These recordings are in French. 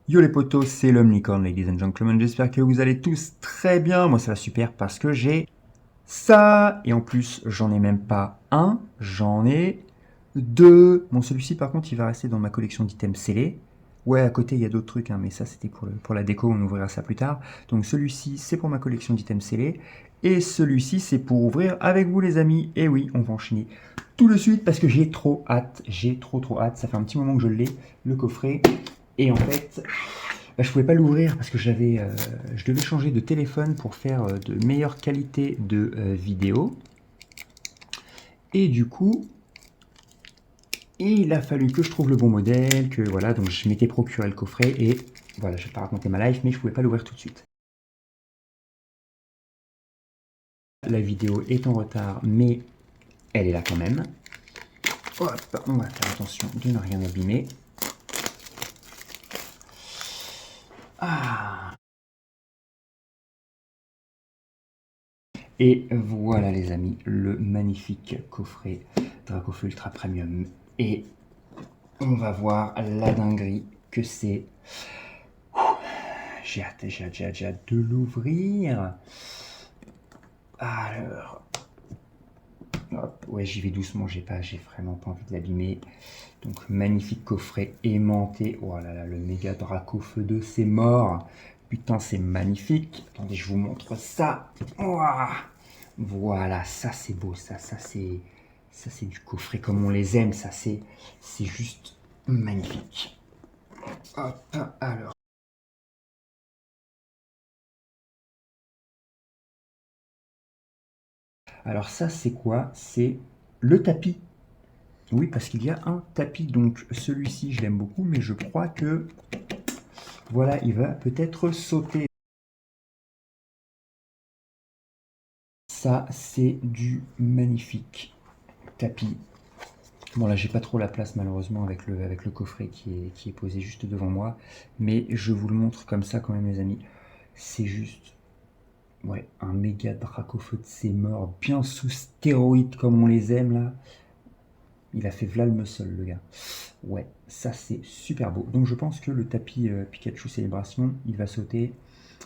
Yo les potos, c'est l'homme licorne, ladies and gentlemen, j'espère que vous allez tous très bien. Moi ça va super parce que j'ai ça. Et en plus, j'en ai même pas un, j'en ai deux. Bon, celui-ci par contre, il va rester dans ma collection d'items scellés. Ouais, à côté, il y a d'autres trucs, hein, mais ça c'était pour la déco, on ouvrira ça plus tard. Donc celui-ci, c'est pour ma collection d'items scellés. Et celui-ci, c'est pour ouvrir avec vous les amis. Et oui, on va enchaîner tout de suite parce que j'ai trop hâte. J'ai trop hâte. Ça fait un petit moment que je l'ai, le coffret. Et en fait, je pouvais pas l'ouvrir parce que je devais changer de téléphone pour faire de meilleure qualité de vidéo. Et du coup, il a fallu que je trouve le bon modèle, que voilà, donc je m'étais procuré le coffret et voilà, je vais pas raconter ma life, mais je pouvais pas l'ouvrir tout de suite. La vidéo est en retard, mais elle est là quand même. Hop, on va faire attention de ne rien abîmer. Ah. Et voilà les amis, le magnifique coffret Dracofeu Ultra Premium. Et on va voir la dinguerie que c'est. J'ai hâte de l'ouvrir. Alors, hop, ouais, j'y vais doucement, j'ai vraiment pas envie de l'abîmer. Donc, magnifique coffret aimanté. Oh là là, le méga Dracofeu 2, c'est mort. Putain, c'est magnifique. Attendez, je vous montre ça. Ouah, voilà, ça c'est beau, ça c'est du coffret comme on les aime, c'est juste magnifique. Hop, alors. Alors ça c'est quoi? C'est le tapis. Oui, parce qu'il y a un tapis, donc celui-ci je l'aime beaucoup, mais je crois que voilà, il va peut-être sauter. Ça c'est du magnifique tapis. Bon là j'ai pas trop la place malheureusement avec le coffret qui est posé juste devant moi, mais je vous le montre comme ça quand même les amis. C'est juste, ouais, un méga Dracofeu de ses morts, bien sous stéroïdes comme on les aime là. Il a fait v'là le muscle le gars. Ouais, ça c'est super beau. Donc je pense que le tapis Pikachu Célébration, il va sauter.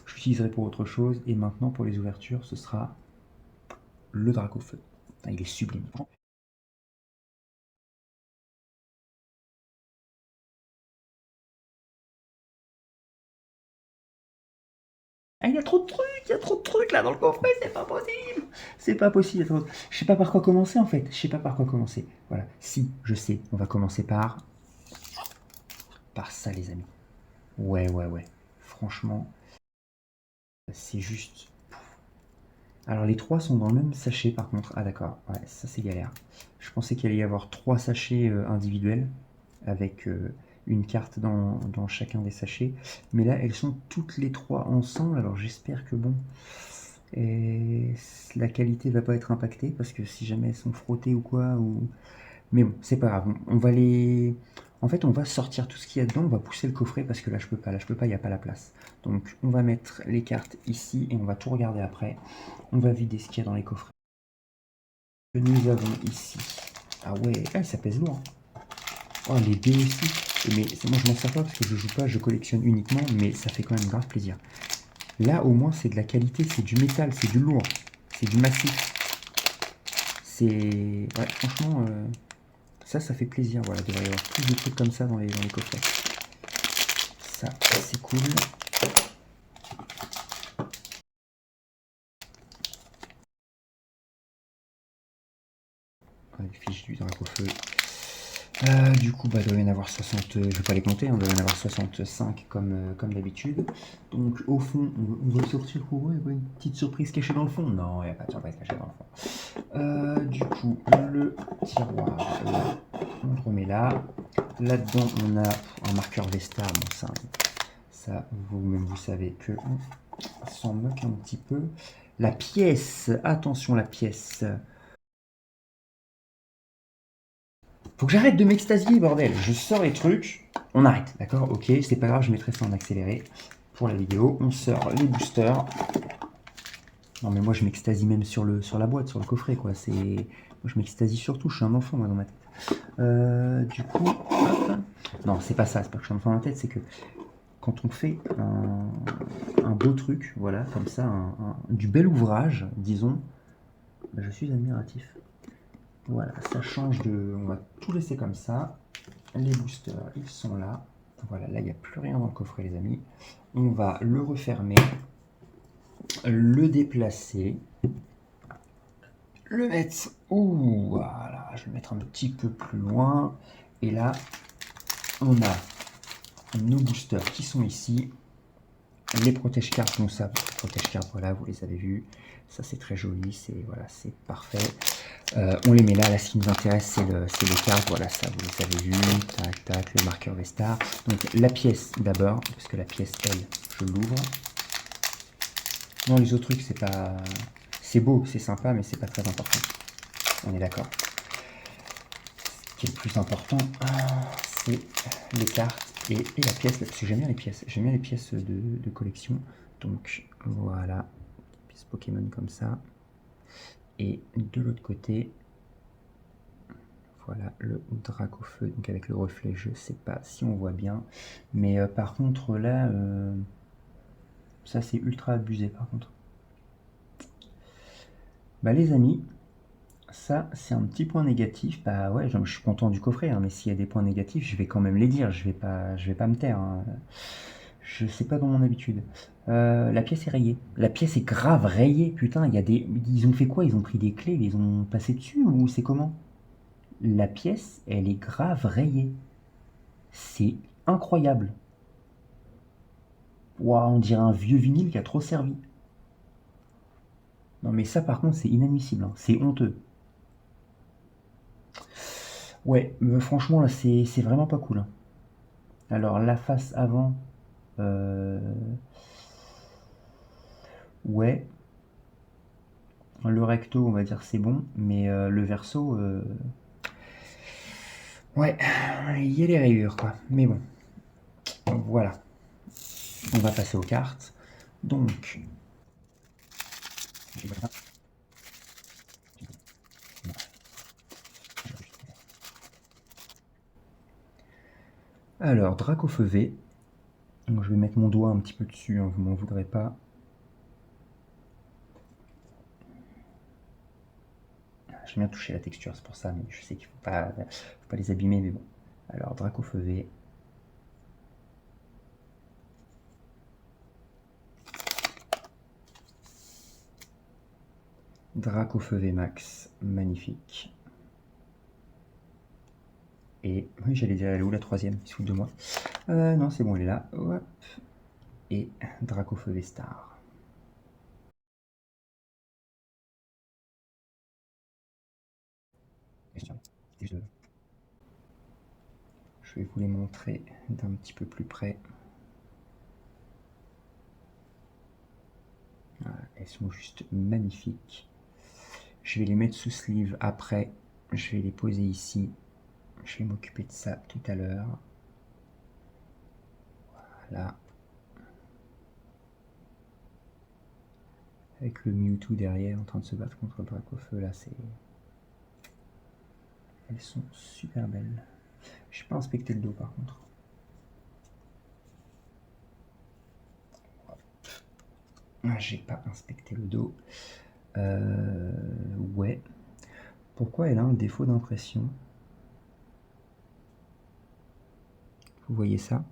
Je l'utiliserai pour autre chose. Et maintenant pour les ouvertures, ce sera le Dracofeu. Putain, il est sublime. Ah, il y a trop de trucs, il y a trop de trucs là dans le coffret, c'est pas possible. C'est pas possible. Je sais pas par quoi commencer en fait. Je sais pas par quoi commencer. Voilà. Si, je sais. On va commencer par ça les amis. Ouais. Franchement, c'est juste. Alors les trois sont dans le même sachet par contre. Ah d'accord, ouais, ça c'est galère. Je pensais qu'il allait y avoir trois sachets individuels avec une carte dans chacun des sachets. Mais là elles sont toutes les trois ensemble. Alors j'espère que bon, et la qualité va pas être impactée parce que si jamais elles sont frottées ou quoi, ou mais bon, c'est pas grave. On va les. En fait, on va sortir tout ce qu'il y a dedans. On va pousser le coffret parce que là, je peux pas. Là, je peux pas. Il n'y a pas la place. Donc, on va mettre les cartes ici et on va tout regarder après. On va vider ce qu'il y a dans les coffrets. Que nous avons ici. Ah ouais, ah, ça pèse lourd. Oh, les dés aussi. Mais moi, je m'en sers pas parce que je joue pas. Je collectionne uniquement, mais ça fait quand même grave plaisir. Là, au moins, c'est de la qualité. C'est du métal. C'est du lourd. C'est du massif. C'est. Ouais, franchement. Ça fait plaisir, voilà, il devrait y avoir plus de trucs comme ça dans les coffrets. Ça, c'est cool. Les fiches du Dracofeu. Du coup, il doit y en avoir 60, je vais pas les compter, il doit y en avoir 65 comme d'habitude. Donc au fond, on va sortir pour une petite surprise cachée dans le fond. Non, il n'y a pas de surprise cachée dans le fond. Du coup, le tiroir, là, on le remet là. Là-dedans, on a un marqueur Vesta. Bon, ça vous-même, vous savez que on s'en moque un petit peu. La pièce, attention la pièce. Faut que j'arrête de m'extasier, bordel. Je sors les trucs, on arrête, d'accord? Ok, c'est pas grave, je mettrai ça en accéléré pour la vidéo. On sort les boosters. Non mais moi je m'extasie même sur la boîte, sur le coffret quoi. Moi je m'extasie surtout, je suis un enfant moi dans ma tête. Du coup, hop. Non, c'est pas ça, c'est pas que je suis un enfant dans ma tête, c'est que quand on fait un beau truc, voilà, comme ça, du bel ouvrage, disons, ben, je suis admiratif. Voilà, ça change de... On va tout laisser comme ça. Les boosters, ils sont là. Voilà, là, il n'y a plus rien dans le coffret, les amis. On va le refermer, le déplacer, le mettre... Ouh, voilà, je vais le mettre un petit peu plus loin. Et là, on a nos boosters qui sont ici. Les protège-cartes, donc ça, protège-cartes, voilà, vous les avez vus. Ça, c'est très joli, c'est voilà, c'est parfait. On les met là, ce qui nous intéresse, c'est les cartes, voilà, ça, vous les avez vus. Tac, tac, le marqueur Vestar. Donc, la pièce d'abord, parce que la pièce, elle, je l'ouvre. Non, les autres trucs, c'est pas... C'est beau, c'est sympa, mais c'est pas très important. On est d'accord. Ce qui est le plus important, c'est les cartes et la pièce, parce que j'aime bien les pièces. J'aime bien les pièces de collection. Donc, voilà. Pièce Pokémon comme ça. Et de l'autre côté, voilà le Dracofeu, donc avec le reflet, je sais pas si on voit bien. Mais par contre, là, ça c'est ultra abusé par contre. Bah les amis, ça c'est un petit point négatif. Bah ouais, je suis content du coffret, hein, mais s'il y a des points négatifs, je vais quand même les dire. Je vais pas me taire. Hein. Je sais pas dans mon habitude. La pièce est rayée. La pièce est grave rayée. Putain, il y a des. Ils ont fait quoi? Ils ont pris des clés, ils les ont passées dessus ou c'est comment? La pièce, elle est grave rayée. C'est incroyable. Waouh, on dirait un vieux vinyle qui a trop servi. Non mais ça par contre c'est inadmissible, hein. C'est honteux. Ouais, franchement là c'est vraiment pas cool. Hein. Alors la face avant, euh, ouais, le recto on va dire c'est bon, mais le verso, ouais, il y a les rayures quoi. Mais bon, voilà, on va passer aux cartes. Donc, alors Dracofeu V. Donc, je vais mettre mon doigt un petit peu dessus, hein, vous m'en voudrez pas. J'aime bien toucher la texture, c'est pour ça, mais je sais qu'il faut pas les abîmer, mais bon. Alors, Dracofeu V. Dracofeu V Max, magnifique. Et, oui, j'allais dire, elle est où la troisième? Il se fout de moi. Non, c'est bon, elle est là. Hop. Et Dracofeu V Star. Je vais vous les montrer d'un petit peu plus près. Voilà, elles sont juste magnifiques. Je vais les mettre sous sleeve après. Je vais les poser ici. Je vais m'occuper de ça tout à l'heure. Voilà. Avec le Mewtwo derrière en train de se battre contre le Dracofeu, là c'est... Elles sont super belles. Je n'ai pas inspecté le dos par contre. J'ai pas inspecté le dos. Ouais. Pourquoi elle a un défaut d'impression? Vous voyez ça?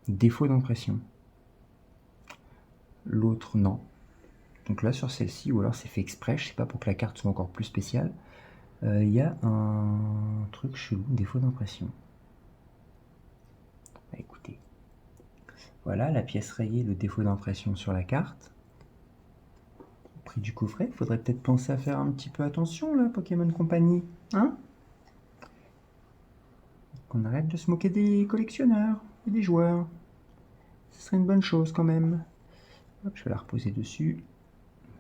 Défaut d'impression. L'autre, non. Donc là, sur celle-ci, ou alors c'est fait exprès, je sais pas, pour que la carte soit encore plus spéciale. Il y a un truc chelou, défaut d'impression. Bah, écoutez. Voilà, la pièce rayée, le défaut d'impression sur la carte. Au prix du coffret, il faudrait peut-être penser à faire un petit peu attention, là, Pokémon Company. Hein? Qu'on arrête de se moquer des collectionneurs et des joueurs. Ce serait une bonne chose quand même. Hop, je vais la reposer dessus.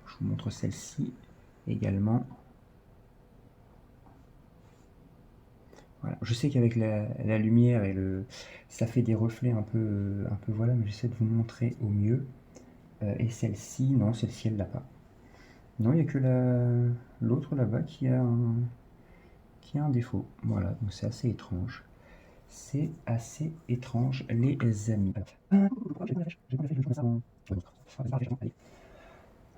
Je vous montre celle-ci également. Voilà. Je sais qu'avec la lumière et ça fait des reflets un peu voilà, mais j'essaie de vous montrer au mieux. Et celle-ci, non, celle-ci elle l'a pas. Non, il n'y a que l'autre là-bas qui a un défaut. Voilà, donc c'est assez étrange. C'est assez étrange, les amis.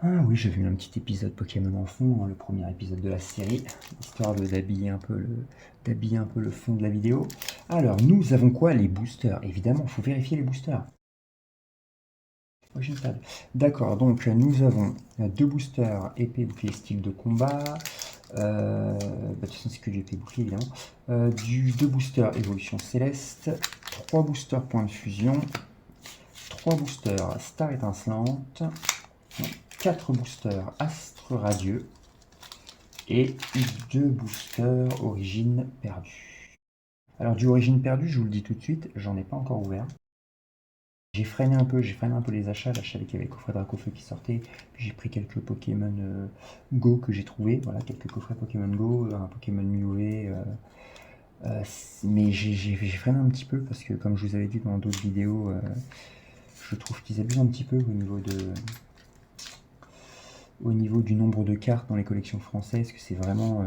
Ah oui, j'ai vu un petit épisode Pokémon en fond, hein, le premier épisode de la série, histoire d'habiller d'habiller un peu le fond de la vidéo. Alors, nous avons quoi? Les boosters. Évidemment, il faut vérifier les boosters. Origin Pad. D'accord, donc nous avons deux boosters épée, bouclier, style de combat. De toute façon, c'est que du épée, bouclier, évidemment. Deux boosters évolution céleste. Trois boosters point de fusion. Trois boosters star étincelante. 4 boosters astre radieux. Et 2 boosters origine perdue. Alors, du origine perdue, je vous le dis tout de suite, j'en ai pas encore ouvert. J'ai freiné un peu les achats. Là, je savais qu'il y avait le coffret Dracofeu qui sortait. Puis j'ai pris quelques Pokémon Go que j'ai trouvé. Voilà, quelques coffrets Pokémon Go, un Pokémon Mewtwo. Mais j'ai freiné un petit peu parce que, comme je vous avais dit dans d'autres vidéos, je trouve qu'ils abusent un petit peu au niveau du nombre de cartes dans les collections françaises. Que c'est vraiment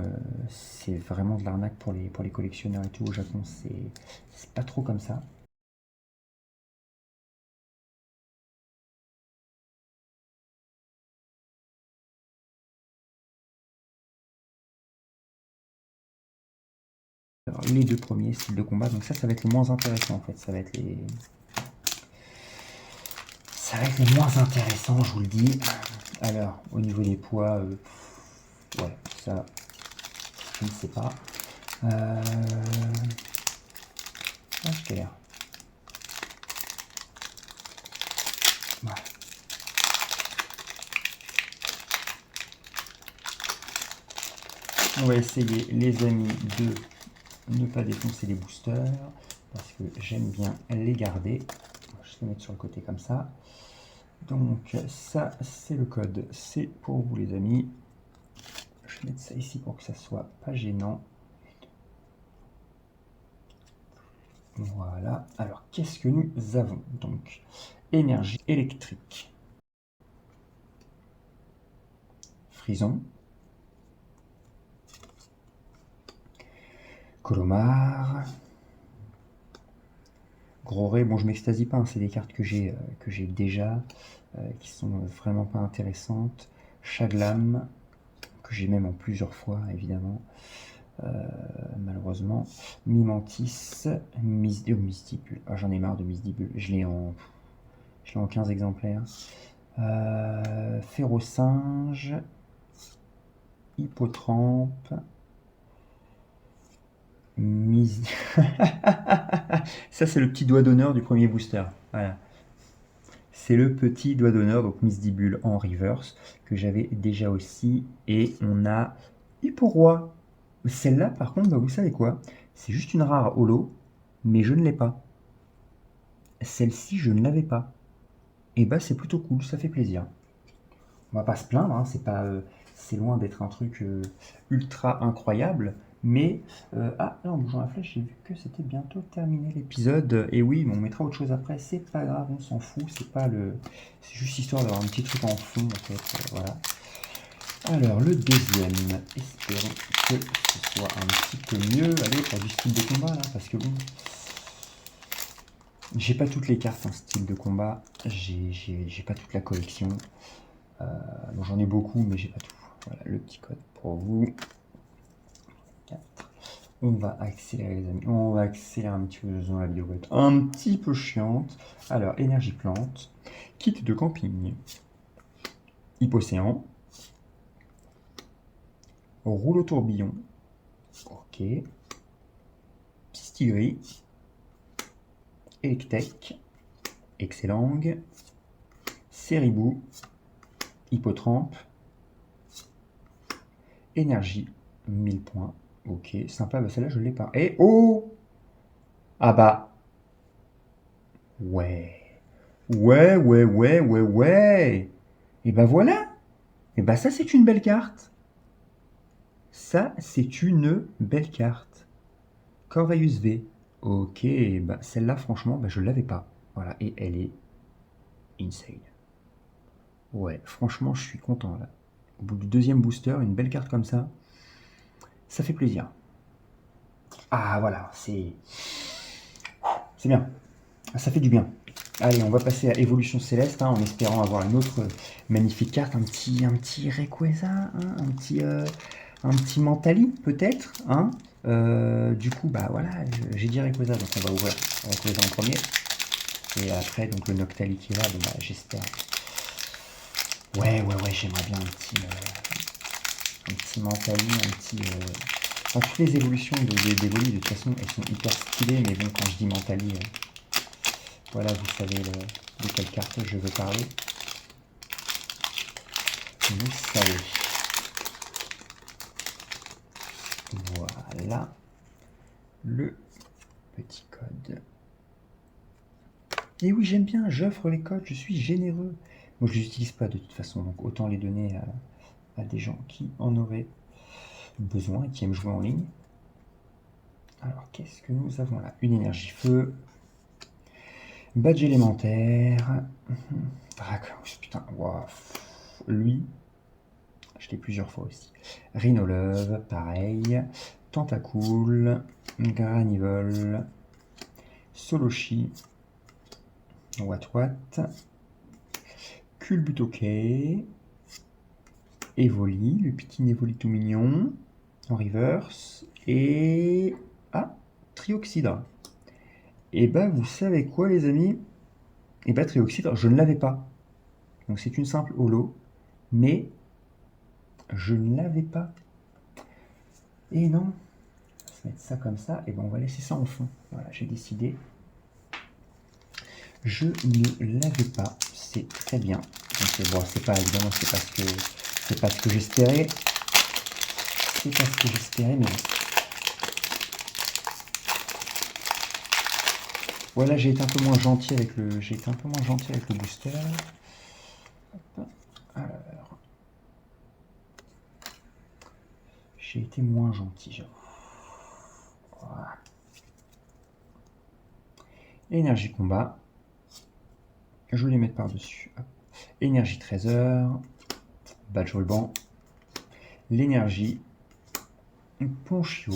de l'arnaque pour les collectionneurs et tout au Japon. C'est pas trop comme ça. Alors, les deux premiers styles de combat, donc ça va être le moins intéressant en fait, ça va être les moins intéressants, je vous le dis. Alors, au niveau des poids, ouais, ça, je ne sais pas. Ah, je galère. Voilà. On va essayer, les amis, de ne pas défoncer les boosters parce que j'aime bien les garder. Je vais juste les mettre sur le côté comme ça. Donc ça, c'est le code, c'est pour vous les amis. Je vais mettre ça ici pour que ça soit pas gênant. Voilà. Alors, qu'est-ce que nous avons? Donc, énergie électrique. Frison. Colomar. Gros Ray. Bon, je m'extasie pas, hein, c'est des cartes que j'ai déjà, qui sont vraiment pas intéressantes. Chaglam, que j'ai même en plusieurs fois, évidemment. Malheureusement. Mimantis. Mystibule. Ah, j'en ai marre de Mystibule. Je l'ai en 15 exemplaires. Férocinge. Hippotrampe. Ça, c'est le petit doigt d'honneur du premier booster. Voilà. C'est le petit doigt d'honneur, donc Misdibule en reverse, que j'avais déjà aussi. Et on a Hipporoi. Celle-là, par contre, bah, vous savez quoi? C'est juste une rare holo, mais je ne l'ai pas. Celle-ci, je ne l'avais pas. Et bah, c'est plutôt cool, ça fait plaisir. On va pas se plaindre, hein, c'est loin d'être un truc ultra incroyable. Mais, ah, là, en bougeant la flèche, j'ai vu que c'était bientôt terminé l'épisode. Et oui, mais on mettra autre chose après, c'est pas grave, on s'en fout. C'est juste histoire d'avoir un petit truc en fond, en fait. Voilà. Alors, le deuxième, espérons que ce soit un petit peu mieux. Allez, pour du style de combat, là, parce que bon. J'ai pas toutes les cartes en style de combat, j'ai pas toute la collection. Bon, j'en ai beaucoup, mais j'ai pas tout. Voilà le petit code pour vous. 4. On va accélérer les amis. On va accélérer un petit peu dans la vidéo. Un petit peu chiante. Alors, énergie plante. Kit de camping. Hypocéan. Rouleau tourbillon. Ok. Pistigris. Electek. Excellang. Ceribou. Hippotrampe. Énergie. 1000 points. Ok, sympa, bah celle-là je l'ai pas. Et oh! Ah bah. Ouais. Ouais, ouais, ouais, ouais, ouais. Et bah voilà. Et bah ça c'est une belle carte. Ça c'est une belle carte. Corvaius V. Ok, bah celle-là franchement, bah, je l'avais pas. Voilà, et elle est insane. Ouais, franchement je suis content là. Au bout du deuxième booster, une belle carte comme ça fait plaisir. Ah voilà, c'est... C'est bien. Ça fait du bien. Allez, on va passer à Évolution Céleste, hein, en espérant avoir une autre magnifique carte. Un petit Rayquaza, hein, un petit Mentali, peut-être. Hein. Du coup, bah voilà, j'ai dit Rayquaza, donc on va ouvrir Rayquaza en premier. Et après, donc le Noctali qui est là, bon, bah, j'espère. Ouais, j'aimerais bien un petit Mentali, un petit... Enfin, toutes les évolutions d'Evoli, de toute façon, elles sont hyper stylées, mais bon, quand je dis Mentali, voilà, vous savez de quelle carte je veux parler. Vous savez. Voilà. Le petit code. Et oui, j'aime bien, j'offre les codes, je suis généreux. Moi, je ne les utilise pas de toute façon, donc autant les donner à des gens qui en auraient besoin et qui aiment jouer en ligne. Alors, qu'est-ce que nous avons là? Une énergie feu. Badge élémentaire. Dracos, putain, wow. Lui, je l'ai plusieurs fois aussi. Rhinolove, pareil. Tentacool, Granivol, Solochi, What, Culbutoke, Evoli, le petit Evoli tout mignon, en reverse, et... Ah, Trioxydra. Et bah, vous savez quoi, les amis? Et bah, Trioxydra, je ne l'avais pas. Donc, c'est une simple holo, mais je ne l'avais pas. Et non, on va se mettre ça comme ça, et ben on va laisser ça en fond. Voilà, j'ai décidé. Je ne l'avais pas, c'est très bien. Donc bon, c'est pas évidemment, c'est pas ce que j'espérais. C'est pas ce que j'espérais, mais bon. Voilà, j'ai été un peu moins gentil avec le booster. Hop. Alors, j'ai été moins gentil, j'avoue. Voilà. Énergie combat. Je vais les mettre par-dessus. Énergie trésor. Badge ruban. L'énergie. Ponchio.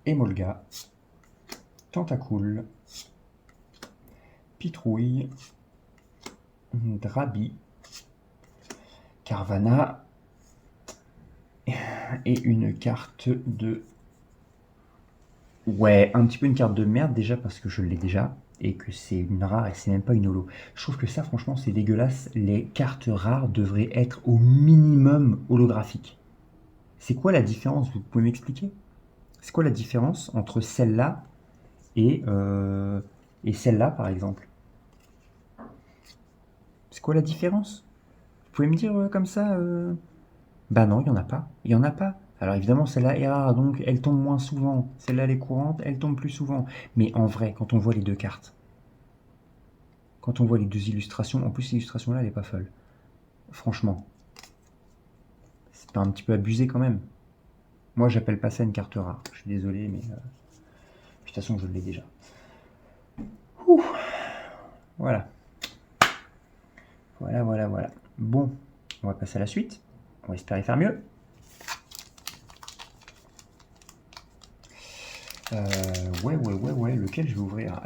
Emolga. Tentacool. Pitrouille. Drabi. Carvana. Et une carte de... Ouais, un petit peu une carte de merde déjà parce que je l'ai déjà et que c'est une rare et c'est même pas une holo. Je trouve que ça franchement c'est dégueulasse. Les cartes rares devraient être au minimum holographiques. C'est quoi la différence? Vous pouvez m'expliquer? C'est quoi la différence entre celle-là et celle-là par exemple? C'est quoi la différence? Vous pouvez me dire comme ça Bah non, il n'y en a pas. Il n'y en a pas. Alors évidemment, celle-là est rare, donc elle tombe moins souvent. Celle-là, elle est courante, elle tombe plus souvent. Mais en vrai, quand on voit les deux cartes, quand on voit les deux illustrations, en plus l'illustration là, elle est pas folle. Franchement, c'est pas un petit peu abusé quand même. Moi, j'appelle pas ça une carte rare. Je suis désolé, mais de toute façon, je l'ai déjà. Ouh. Voilà. Voilà. Bon, on va passer à la suite. On va espérer faire mieux. Ouais. Lequel je vais ouvrir?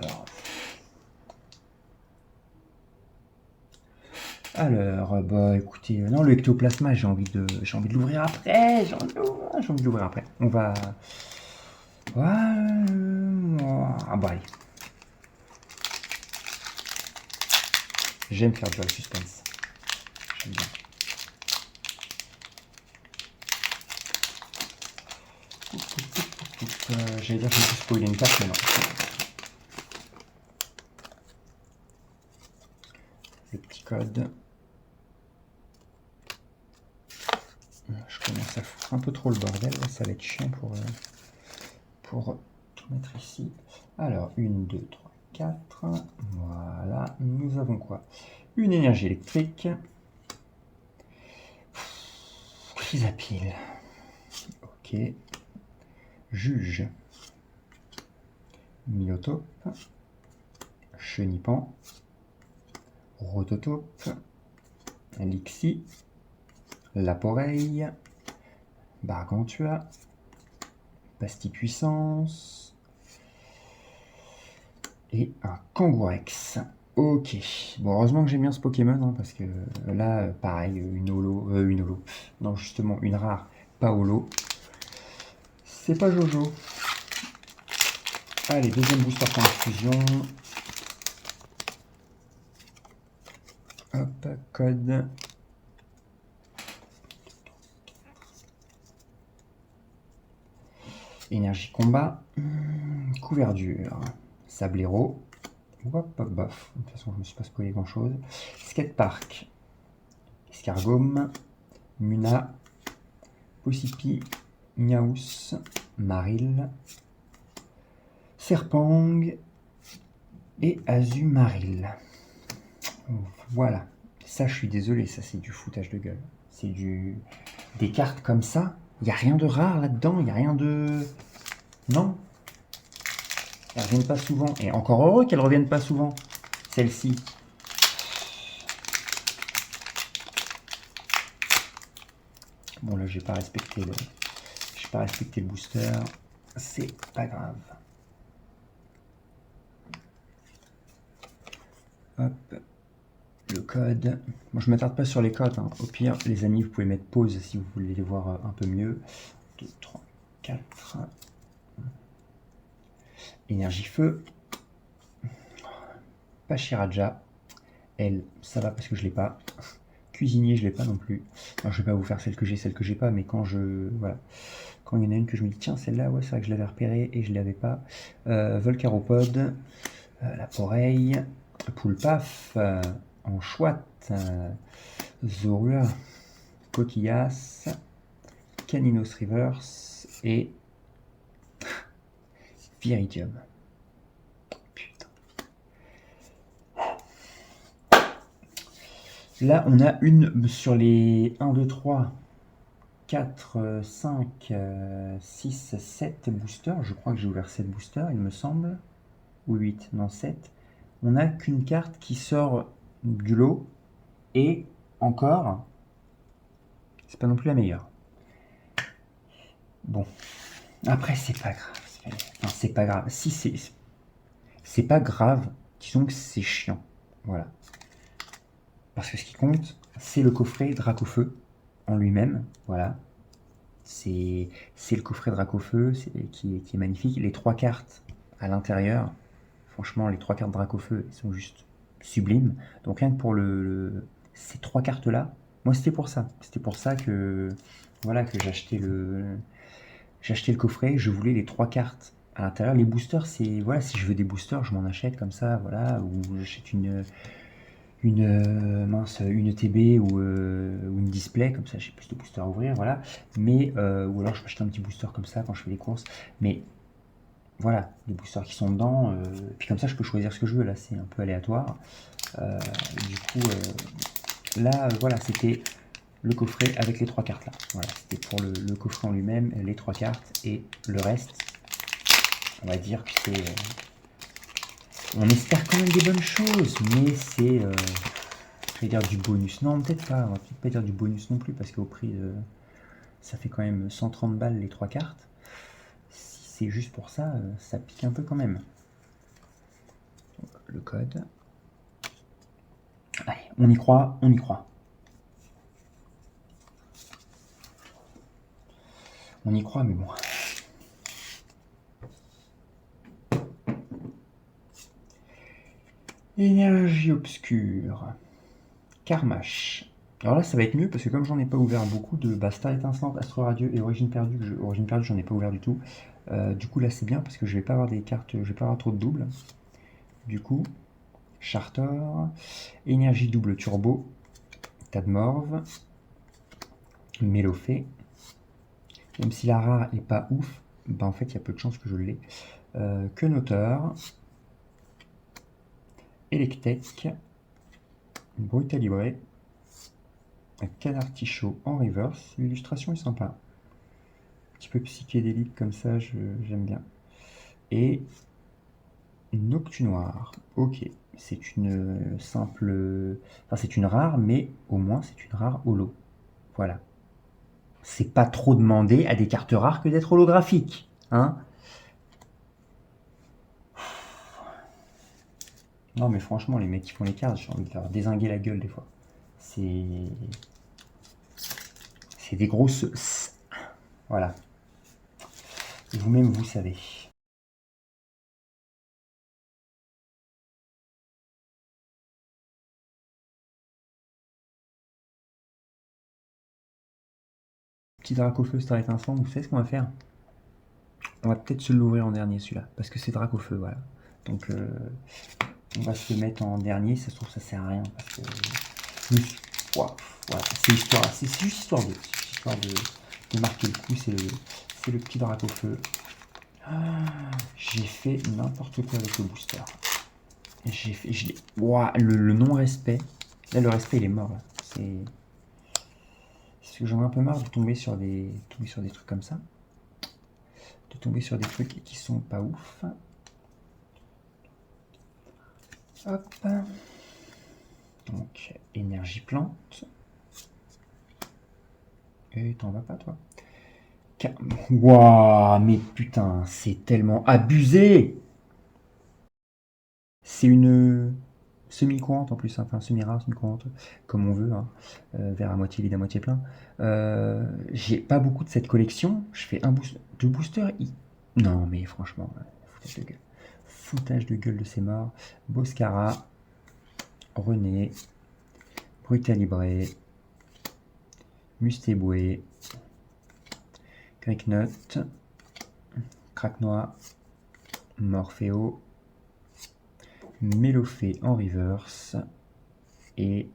Alors, bah écoutez, non, le ectoplasma, j'ai envie de l'ouvrir après. J'ai envie de l'ouvrir après. On va. Ah bah allez. J'aime faire du suspense. J'aime bien. J'allais dire que je me suis spoilé une carte, mais non. Le petit code. Je commence à foutre un peu trop le bordel, là, ça va être chiant pour tout mettre ici. Alors, 1, 2, 3, 4. Voilà. Nous avons quoi? Une énergie électrique. Chrysapile. Ok. Juge. Myotope. Chenipan. Rototope. Lixie. Laporeille. Bargantua. Pastille puissance. Et un Kangourex. Ok. Bon, heureusement que j'aime bien ce Pokémon, hein, parce que là, pareil, une holo. Une holo. Non, justement, une rare, pas holo. C'est pas Jojo. Allez, deuxième booster point de fusion. Hop, code. Énergie combat. Couverture. Sablero. Hop, hop, bof. De toute façon, je me suis pas spoilé grand chose. Skatepark. Escargome. Muna. Possipi. Niaous. Maril. Serpang. Et Azumaril. Voilà. Ça, je suis désolé, ça, c'est du foutage de gueule. C'est des cartes comme ça. Il n'y a rien de rare là-dedans. Il n'y a rien de... Non. Elles reviennent pas souvent. Et encore heureux qu'elles reviennent pas souvent. Celle-ci. Bon, là, j'ai pas respecté le booster. C'est pas grave. Hop. Le code. Moi, je ne m'attarde pas sur les codes, hein. Au pire, les amis, vous pouvez mettre pause si vous voulez les voir un peu mieux. 2, 3, 4. Énergie feu. Pachiraja. Elle, ça va parce que je l'ai pas. Cuisinier, je l'ai pas non plus. Alors, je vais pas vous faire celle que j'ai pas, mais quand voilà. Quand il y en a une que je me dis, tiens, celle-là, ouais, c'est vrai que je l'avais repérée et je l'avais pas. Volcaropode. La Poreille. Poulpaf. En chouette. Zorua. Coquillas. Caninos Reverse. Et Viridium. Putain. Là, on a une sur les 1, 2, 3, 4, 5, 6, 7 boosters. Je crois que j'ai ouvert 7 boosters, il me semble. Ou 8, non 7. On n'a qu'une carte qui sort du lot. Et encore, c'est pas non plus la meilleure. Bon. Après, c'est pas grave. Non, c'est pas grave. Si c'est pas grave, disons que c'est chiant. Voilà. Parce que ce qui compte, c'est le coffret Dracofeu en lui-même. Voilà. C'est le coffret Dracofeu qui est magnifique. Les 3 cartes à l'intérieur, franchement, les 3 cartes Dracofeu sont juste sublimes. Donc rien que pour ces 3 cartes-là, moi c'était pour ça. C'était pour ça que voilà que j'ai acheté le coffret. Je voulais les 3 cartes à l'intérieur. Les boosters, c'est voilà, si je veux des boosters, je m'en achète comme ça, voilà, ou j'achète une TB ou une display, comme ça j'ai plus de boosters à ouvrir, voilà. Mais, ou alors je peux acheter un petit booster comme ça quand je fais les courses. Mais voilà, les boosters qui sont dedans, puis comme ça je peux choisir ce que je veux, là c'est un peu aléatoire. Du coup, là, voilà, c'était le coffret avec les 3 cartes là. Voilà, c'était pour le coffret en lui-même, les 3 cartes et le reste, on va dire que c'est... on espère quand même des bonnes choses, mais c'est... je vais dire du bonus. Non, peut-être pas. On va peut-être pas dire du bonus non plus, parce qu'au prix, ça fait quand même 130 balles les 3 cartes. Si c'est juste pour ça, ça pique un peu quand même. Le code. Allez, on y croit, on y croit. On y croit, mais bon. Énergie obscure. Karmash. Alors là, ça va être mieux parce que comme j'en ai pas ouvert beaucoup de Star étincelante, Astro Radieux et Origine perdue, j'en ai pas ouvert du tout. Du coup là c'est bien parce que je vais pas avoir des cartes, je vais pas avoir trop de doubles. Du coup, Chartor, Énergie double turbo, Tadmorve, Mélofée. Même si la rare est pas ouf, bah en fait il y a peu de chances que je l'ai. Quenoteur, Electek, Brutalibré, un Canartichaud en reverse. L'illustration est sympa. Un petit peu psychédélique comme ça, j'aime bien. Et Noctunoir. Ok, c'est une simple... Enfin, c'est une rare, mais au moins c'est une rare holo. Voilà. C'est pas trop demandé à des cartes rares que d'être holographique. Hein. Non, mais franchement, les mecs qui font les cartes, j'ai envie de leur dézinguer la gueule des fois. C'est des grosses... Voilà. Et vous-même, vous savez. Petit drac au feu, star étincelant, vous savez ce qu'on va faire? On va peut-être se l'ouvrir en dernier celui-là, parce que c'est drac au feu, voilà. Donc on va se le mettre en dernier, ça se trouve ça sert à rien, parce que... Voilà, c'est histoire, c'est juste histoire de... C'est histoire de marquer le coup, c'est le petit drac au feu. Ah, j'ai fait n'importe quoi avec le booster. J'ai fait... Ouah, le non-respect. Là, le respect, il est mort, là. C'est... Parce que j'en ai un peu marre de tomber sur des trucs comme ça. De tomber sur des trucs qui sont pas ouf. Hop. Donc, énergie plante. Et t'en vas pas, toi? Waouh, mais putain, c'est tellement abusé! C'est une semi-courante en plus, hein, enfin semi-rare, semi-courante, comme on veut, hein, verre à moitié vide, à moitié plein. J'ai pas beaucoup de cette collection. Je fais deux boosters. Non, mais franchement, foutage de gueule. Foutage de gueule de ces morts. Boscara, René, Brutalibré, Mustéboué, Cricknut, Cracknois, Morpheo, Mélofée en reverse et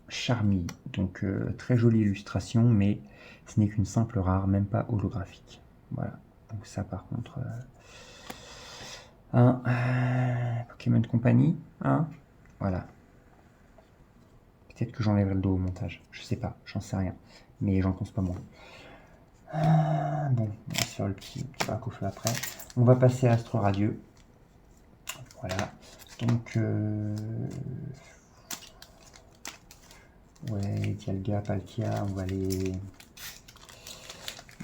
Charmy. Donc très jolie illustration, mais ce n'est qu'une simple rare, même pas holographique. Voilà. Donc ça par contre... Pokémon Company, hein, voilà. Peut-être que j'enlèverai le dos au montage, je sais pas, j'en sais rien. Mais j'en pense pas moins. Bon, on va se faire le petit bac au feu après. On va passer à Astre Radieux. Voilà. Donc, ouais, Dialga, Palkia, on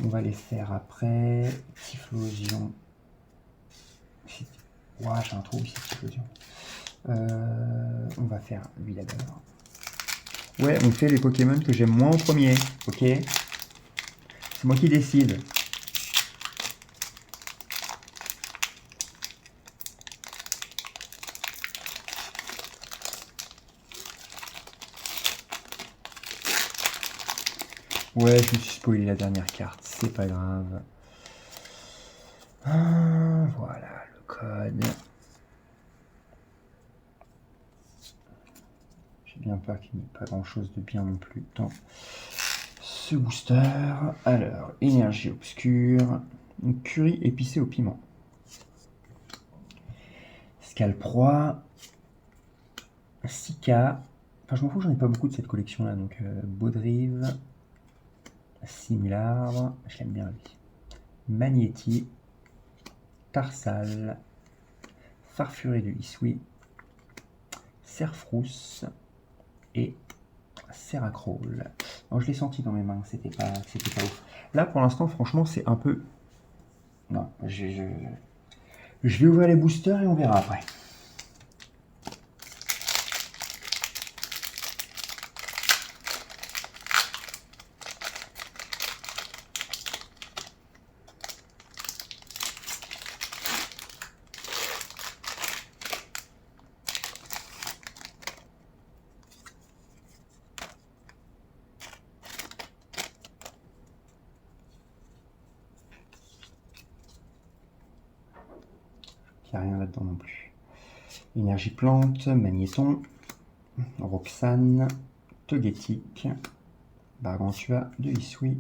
va les faire après. Typhlosion. Ouah, j'ai un trou, c'est Typhlosion. On va faire lui d'abord. Ouais, on fait les Pokémon que j'aime moins en premier, ok? C'est moi qui décide. Ouais, je me suis spoilé la dernière carte, c'est pas grave. Voilà, le code. J'ai bien peur qu'il n'y ait pas grand chose de bien non plus dans ce booster. Alors, énergie obscure, curry épicé au piment. Scalproie, Sika. Enfin, je m'en fous, j'en ai pas beaucoup de cette collection-là. Donc, Baudrive, Simularbre, je l'aime bien lui. Magnéti, Tarsal, Farfuré de Isui, Serfrousse et Seracrol. Alors, je l'ai senti dans mes mains, c'était pas ouf. Là, pour l'instant, franchement, c'est un peu... Non, je vais ouvrir les boosters et on verra après. Il n'y a rien là-dedans non plus. Énergie plante, Magnéton, Roxane, Togetic, Gargantua de Isui,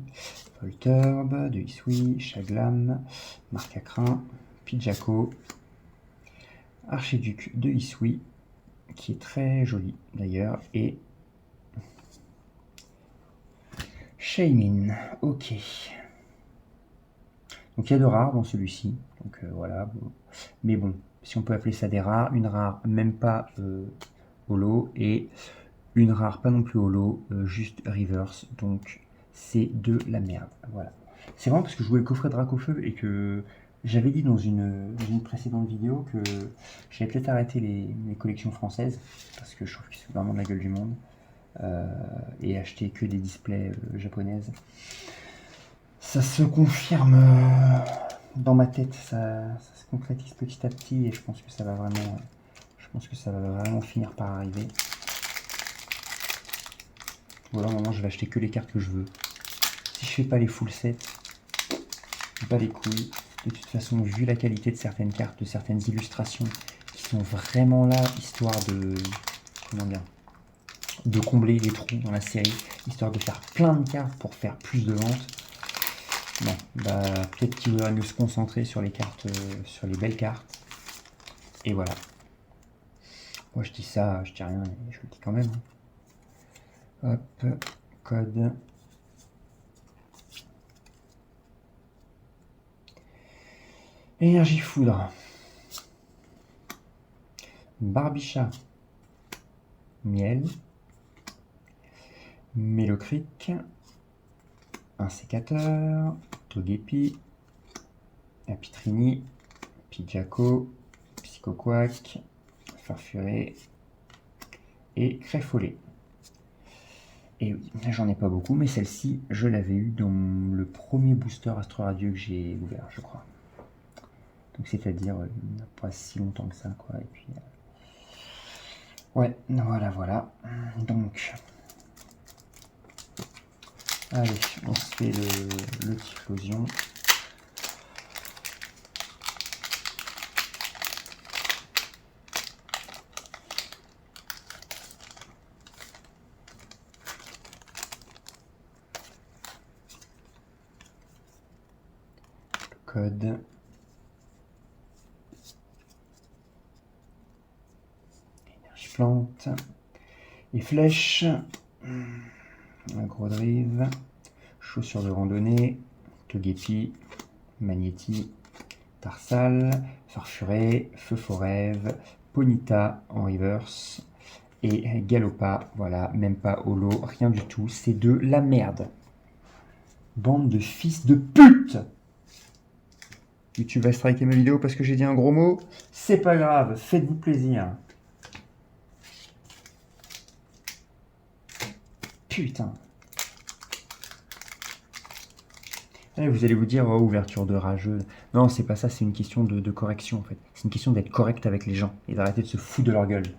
Volturb de Isui, Chaglam, Marcacrin, Pidjaco, Archiduc de Isui, qui est très joli d'ailleurs, et Shaymin. Ok. Donc il y a de rares dans celui-ci, donc voilà. Bon. Mais bon, si on peut appeler ça des rares, une rare même pas holo et une rare pas non plus holo, juste reverse, donc c'est de la merde. Voilà. C'est vraiment parce que je jouais le coffret Dracofeu et que J'avais dit dans une précédente vidéo que j'allais peut-être arrêter les collections françaises, parce que je trouve que c'est vraiment de la gueule du monde, et acheter que des displays japonaises. Ça se confirme dans ma tête, ça se concrétise petit à petit, et je pense que ça va vraiment finir par arriver. Voilà, maintenant je vais acheter que les cartes que je veux. Si je fais pas les full sets, pas les couilles. De toute façon, vu la qualité de certaines cartes, de certaines illustrations, qui sont vraiment là, histoire de, comment dire, de combler les trous dans la série, histoire de faire plein de cartes pour faire plus de ventes. Non, bah peut-être qu'il vaudrait mieux se concentrer sur les cartes, sur les belles cartes. Et voilà. Moi je dis ça, je dis rien, mais je le dis quand même. Hop, code. Énergie foudre. Barbicha. Miel. Mélocric. Un sécateur. Togepi. Apitrini. Pidjaco. Psychoquack. Farfuré. Et Créfollet. Et oui, j'en ai pas beaucoup, mais celle-ci, je l'avais eu dans le premier booster Astro Radio que j'ai ouvert, je crois. Donc c'est-à-dire, il n'y a pas si longtemps que ça, quoi. Et puis, ouais, voilà. Donc, allez, on se fait le Typhlosion. Code. Énergie plante. Et flèche. Gros drive. Chaussures de randonnée. Togepi. Magnéti. Tarsal. Farfuré. Feu Forève. Ponyta en reverse. Et Galopa. Voilà, même pas holo, rien du tout. C'est de la merde. Bande de fils de pute! YouTube va striker ma vidéo parce que j'ai dit un gros mot. C'est pas grave, faites-vous plaisir. Putain. Et vous allez vous dire, oh, ouverture de rageux. Non, c'est pas ça, c'est une question de correction en fait. C'est une question d'être correct avec les gens et d'arrêter de se foutre de leur gueule.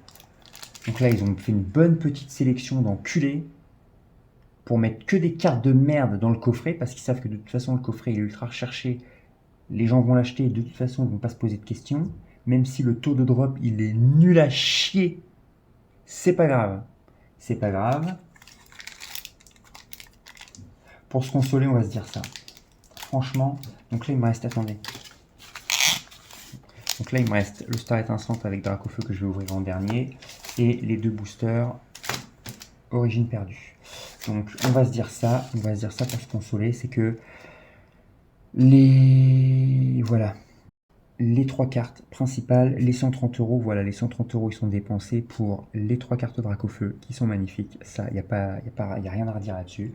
Donc là, ils ont fait une bonne petite sélection d'enculés pour mettre que des cartes de merde dans le coffret parce qu'ils savent que de toute façon, le coffret est ultra recherché. Les gens vont l'acheter et de toute façon, ils vont pas se poser de questions. Même si le taux de drop, il est nul à chier. C'est pas grave. C'est pas grave. Pour se consoler, on va se dire ça. Franchement, donc là, il me reste, attendez. Donc là, il me reste le Star étincelante avec Dracofeu que je vais ouvrir en dernier. Et les deux boosters Origine perdue. Donc, on va se dire ça pour se consoler. C'est que voilà. Les trois cartes principales, les 130 €, voilà, les 130 €, ils sont dépensés pour les trois cartes Dracofeu qui sont magnifiques. Ça, il n'y a rien à redire là-dessus.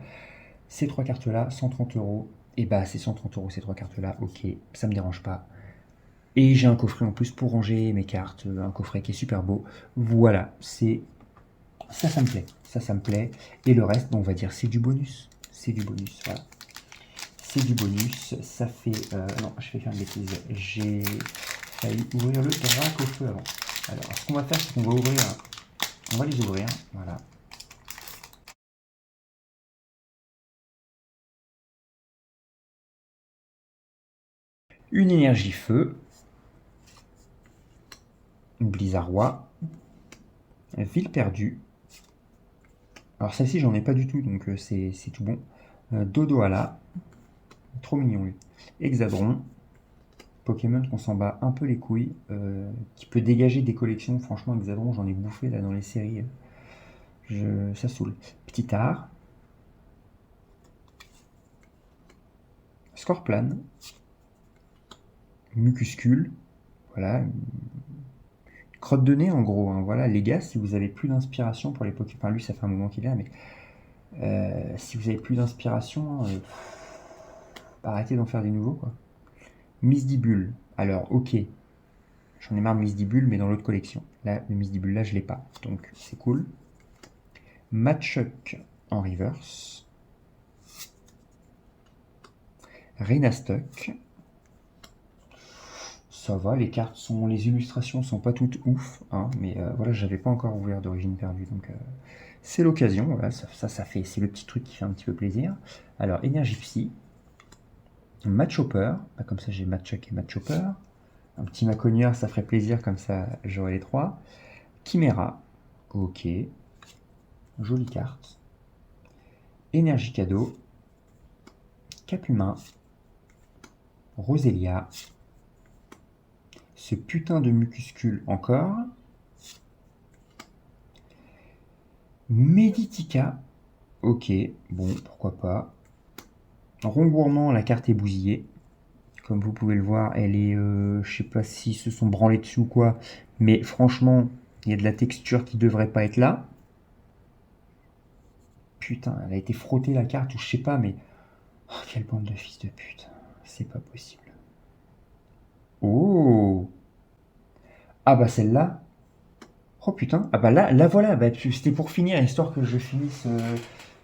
Ces trois cartes-là, 130 €, et bah c'est 130 € ces trois cartes-là, ok, ça me dérange pas. Et j'ai un coffret en plus pour ranger mes cartes, un coffret qui est super beau. Voilà, ça me plaît, ça me plaît. Et le reste, bon, on va dire c'est du bonus, voilà. C'est du bonus, ça fait... non, je vais faire une bêtise, j'ai failli ouvrir le Dracofeu avant. Alors, ce qu'on va faire, c'est qu'on va les ouvrir, voilà. Une énergie feu, une Blizzardois, Ville perdue. Alors celle-ci, j'en ai pas du tout, donc c'est tout bon. Dodoala, trop mignon lui. Hexadron, Pokémon qu'on s'en bat un peu les couilles, qui peut dégager des collections. Franchement, Hexadron, j'en ai bouffé là dans les séries. Ça saoule. Petit art. Scorplan. Mucuscule. Voilà. Crotte de nez en gros. Hein. Voilà, les gars, si vous avez plus d'inspiration pour les Pokémon. Enfin, lui, ça fait un moment qu'il est là, mais si vous avez plus d'inspiration, arrêtez d'en faire des nouveaux, quoi. Misdibule. Alors, ok. J'en ai marre de Misdibule, mais dans l'autre collection. Là, le Misdibule, là, je l'ai pas. Donc, c'est cool. Machoke en reverse. Renastock. Ça va, les illustrations sont pas toutes ouf, hein, mais voilà, j'avais pas encore ouvert d'Origine perdue, donc c'est l'occasion, voilà, ça fait, c'est le petit truc qui fait un petit peu plaisir. Alors, Énergie Psy, Matchhopper, comme ça j'ai Machoke et Matchhopper, un petit Maconieur, ça ferait plaisir, comme ça j'aurai les trois. Chimera, ok, jolie carte. Énergie Cadeau, Capumain, Roselia, ce putain de mucuscule encore, Meditica, ok, bon, pourquoi pas. Rongourmand, la carte est bousillée. Comme vous pouvez le voir, elle est, je sais pas si se sont branlés dessus ou quoi, mais franchement, il y a de la texture qui devrait pas être là. Putain, elle a été frottée la carte, ou je sais pas, mais... Oh, quelle bande de fils de pute. C'est pas possible. Oh! Ah bah celle-là... Oh putain, ah bah là voilà, bah, c'était pour finir, histoire que je finisse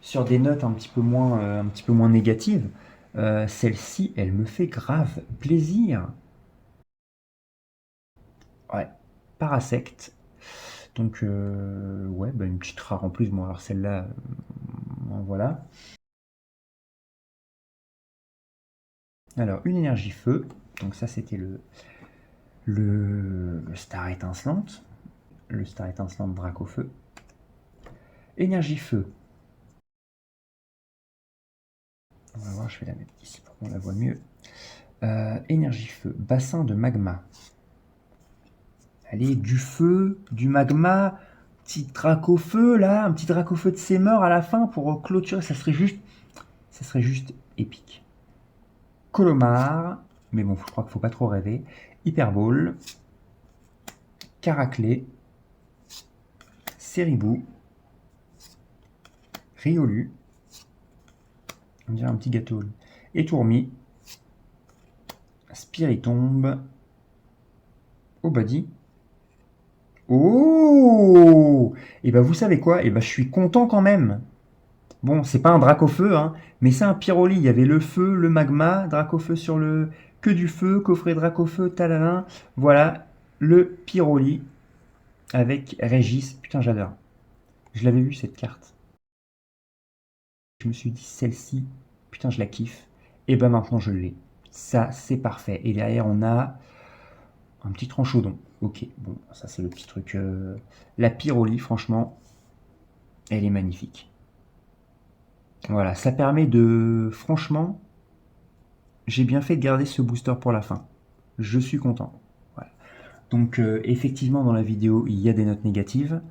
sur des notes un petit peu moins négatives. Celle-ci, elle me fait grave plaisir. Ouais, Parasect. Donc, ouais, bah, une petite rare en plus. Bon, alors celle-là, voilà. Alors, une énergie feu. Donc ça, c'était le star étincelante. Le star étincelante Dracofeu. Énergie feu. On va voir, je vais la mettre ici pour qu'on la voit mieux. Énergie feu. Bassin de magma. Allez, du feu, du magma, petit Dracofeu là, un petit Dracofeu de ses morts à la fin pour clôturer. Ça serait juste épique. Colomar, mais bon, je crois qu'il ne faut pas trop rêver. Hyperball, Caraclé, Ceribou, Riolu, on dirait un petit gâteau, Étourmi, Spiritombe, Obadi. Oh! Et ben vous savez quoi? Et ben je suis content quand même. Bon, c'est pas un Dracofeu, hein, mais c'est un Pyroli. Il y avait le feu, le magma, Dracofeu sur le... Que du feu, coffret Dracofeu, talalin. Voilà, le Pyroli avec Régis. Putain, j'adore. Je l'avais vu cette carte. Je me suis dit, celle-ci, putain, je la kiffe. Et ben maintenant, je l'ai. Ça, c'est parfait. Et derrière, on a un petit tranchaudon. Ok, bon, ça, c'est le petit truc. La Pyroli, franchement, elle est magnifique. Voilà, ça permet de... Franchement, j'ai bien fait de garder ce booster pour la fin. Je suis content. Voilà. Donc, effectivement, dans la vidéo, il y a des notes négatives.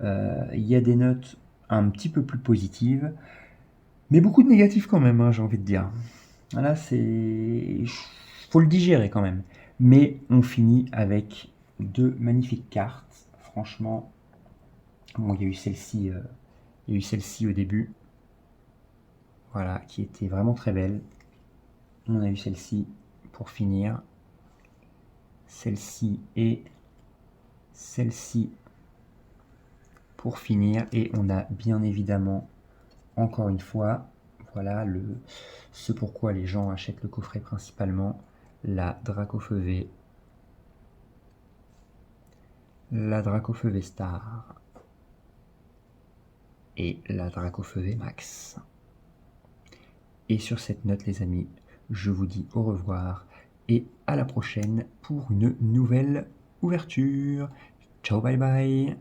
Il y a des notes un petit peu plus positives. Mais beaucoup de négatifs quand même, hein, j'ai envie de dire. Voilà, c'est... Faut le digérer quand même. Mais on finit avec deux magnifiques cartes. Franchement, bon, il y a eu celle-ci au début. Voilà, qui était vraiment très belle. On a eu celle-ci pour finir. Celle-ci et celle-ci pour finir. Et on a bien évidemment, encore une fois, voilà ce pourquoi les gens achètent le coffret principalement, la Dracofeu V, la Dracofeu V Star et la Dracofeu V Max. Et sur cette note, les amis, je vous dis au revoir et à la prochaine pour une nouvelle ouverture. Ciao, bye bye.